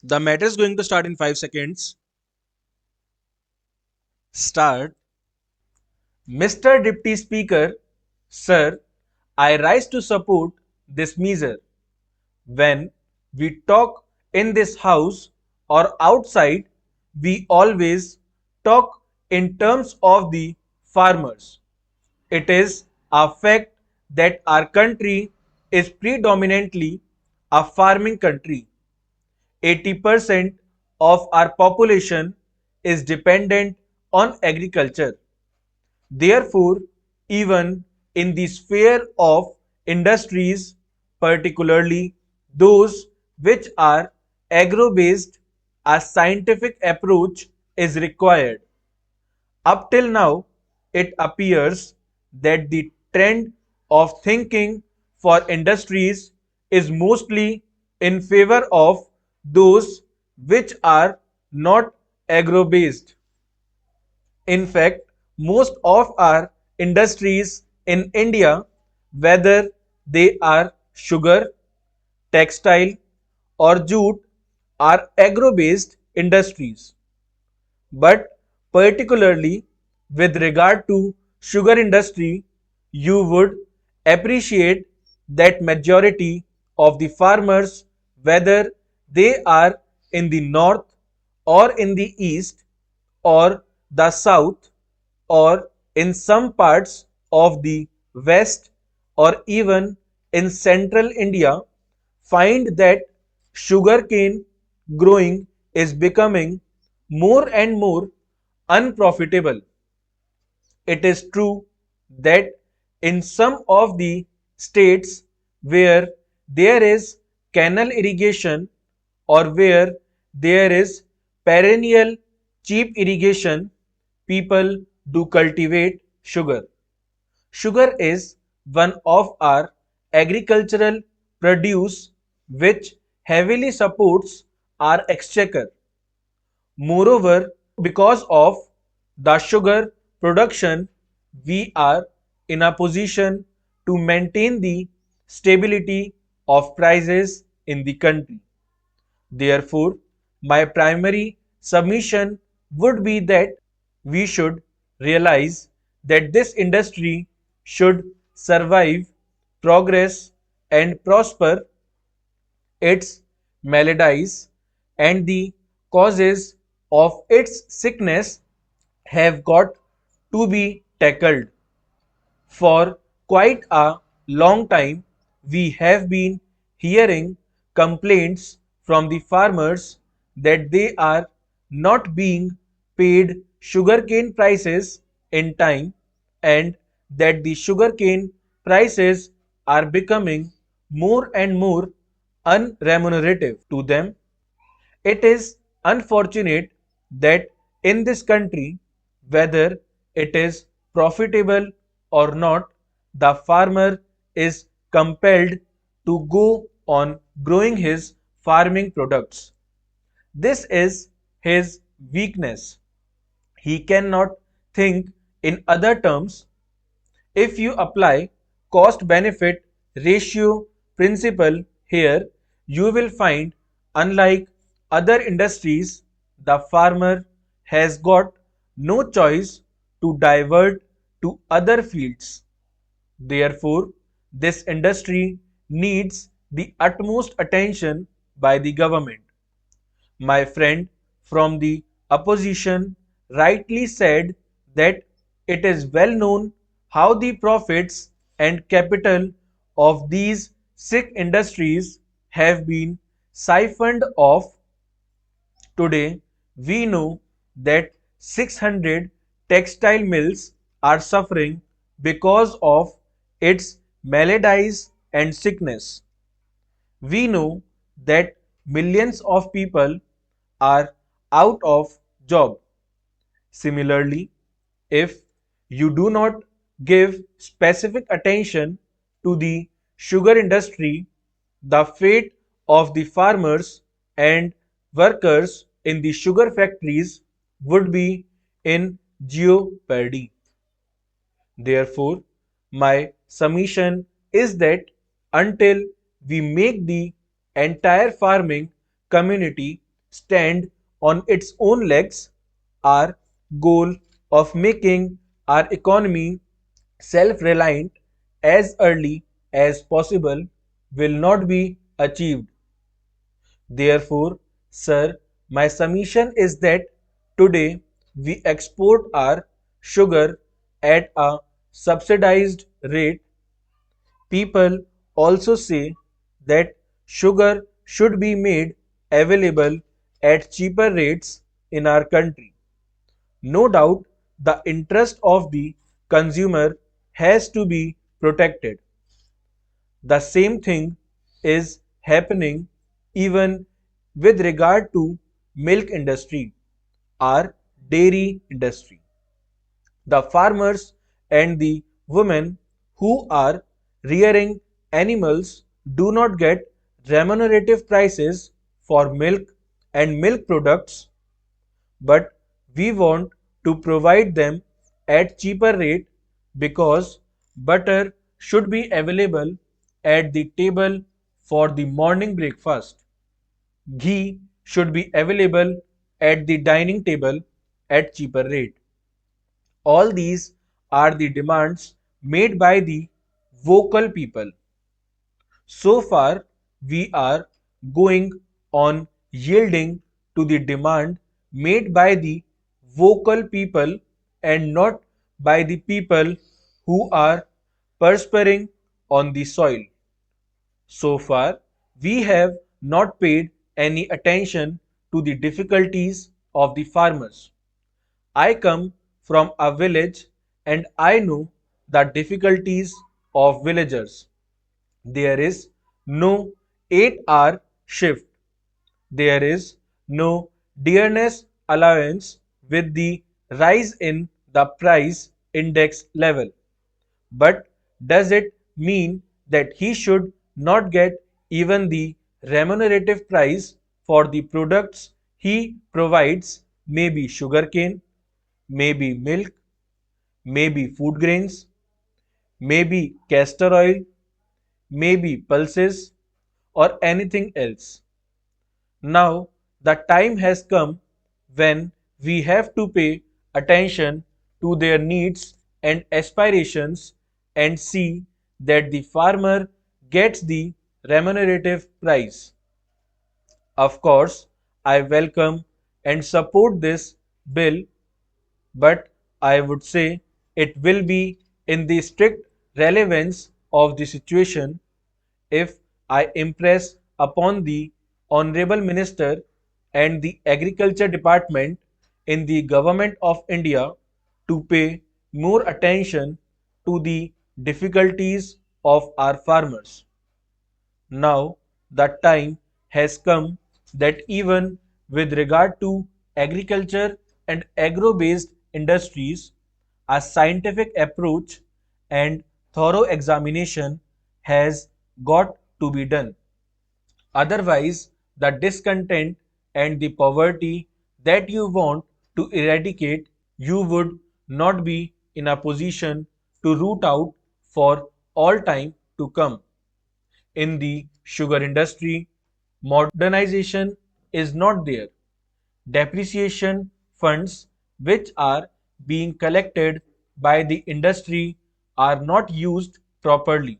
The matter is going to start in 5 seconds. Start. Mr. Deputy Speaker, Sir, I rise to support this measure. When we talk in this house or outside, we always talk in terms of the farmers. It is a fact that our country is predominantly a farming country. 80% of our population is dependent on agriculture. Therefore, even in the sphere of industries, particularly those which are agro-based, a scientific approach is required. Up till now, it appears that the trend of thinking for industries is mostly in favor of those which are not agro-based. In fact, most of our industries in India, whether they are sugar, textile, or jute, are agro-based industries. But particularly with regard to sugar industry, you would appreciate that majority of the farmers, whether they are in the north or in the east or the south or in some parts of the west or even in central India, find that sugarcane growing is becoming more and more unprofitable. It is true that in some of the states where there is canal irrigation or where there is perennial cheap irrigation, people do cultivate sugar. Sugar is one of our agricultural produce which heavily supports our exchequer. Moreover, because of the sugar production, we are in a position to maintain the stability of prices in the country. Therefore, my primary submission would be that we should realize that this industry should survive, progress, and prosper. Its maladies and the causes of its sickness have got to be tackled. For quite a long time, we have been hearing complaints from the farmers that they are not being paid sugarcane prices in time and that the sugarcane prices are becoming more and more unremunerative to them. It is unfortunate that in this country, whether it is profitable or not, the farmer is compelled to go on growing his farming products. This is his weakness. He cannot think in other terms. If you apply cost benefit ratio principle here, you will find, unlike other industries, the farmer has got no choice to divert to other fields. Therefore, this industry needs the utmost attention by the government. My friend from the opposition rightly said that it is well known how the profits and capital of these sick industries have been siphoned off. Today, we know that 600 textile mills are suffering because of its maladies and sickness. We know that millions of people are out of job. Similarly, if you do not give specific attention to the sugar industry, the fate of the farmers and workers in the sugar factories would be in jeopardy. Therefore, my submission is that until we make the entire farming community stand on its own legs, our goal of making our economy self-reliant as early as possible will not be achieved. Therefore, sir, my submission is that today we export our sugar at a subsidized rate. People also say that sugar should be made available at cheaper rates in our country. No doubt, the interest of the consumer has to be protected. The same thing is happening even with regard to milk industry or dairy industry. The farmers and the women who are rearing animals do not get remunerative prices for milk and milk products, but we want to provide them at cheaper rate because butter should be available at the table for the morning breakfast. Ghee should be available at the dining table at cheaper rate. All these are the demands made by the vocal people. So far, we are going on yielding to the demand made by the vocal people and not by the people who are perspiring on the soil. So far, we have not paid any attention to the difficulties of the farmers. I come from a village and I know the difficulties of villagers. There is no 8-hour shift. There is no dearness allowance with the rise in the price index level. But does it mean that he should not get even the remunerative price for the products he provides, maybe sugarcane, maybe milk, maybe food grains, maybe castor oil, maybe pulses, or anything else? Now the time has come when we have to pay attention to their needs and aspirations and see that the farmer gets the remunerative price. Of course, I welcome and support this bill, but I would say it will be in the strict relevance of the situation if I impress upon the Honorable Minister and the Agriculture Department in the Government of India to pay more attention to the difficulties of our farmers. Now the time has come that even with regard to agriculture and agro-based industries, a scientific approach and thorough examination has got to be done. Otherwise, the discontent and the poverty that you want to eradicate, you would not be in a position to root out for all time to come. In the sugar industry, modernization is not there. Depreciation funds which are being collected by the industry are not used properly.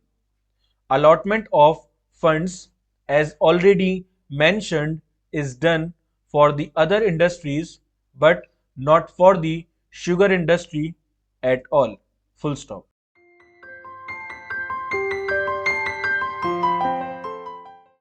Allotment of funds, as already mentioned, is done for the other industries but not for the sugar industry at all. Full stop.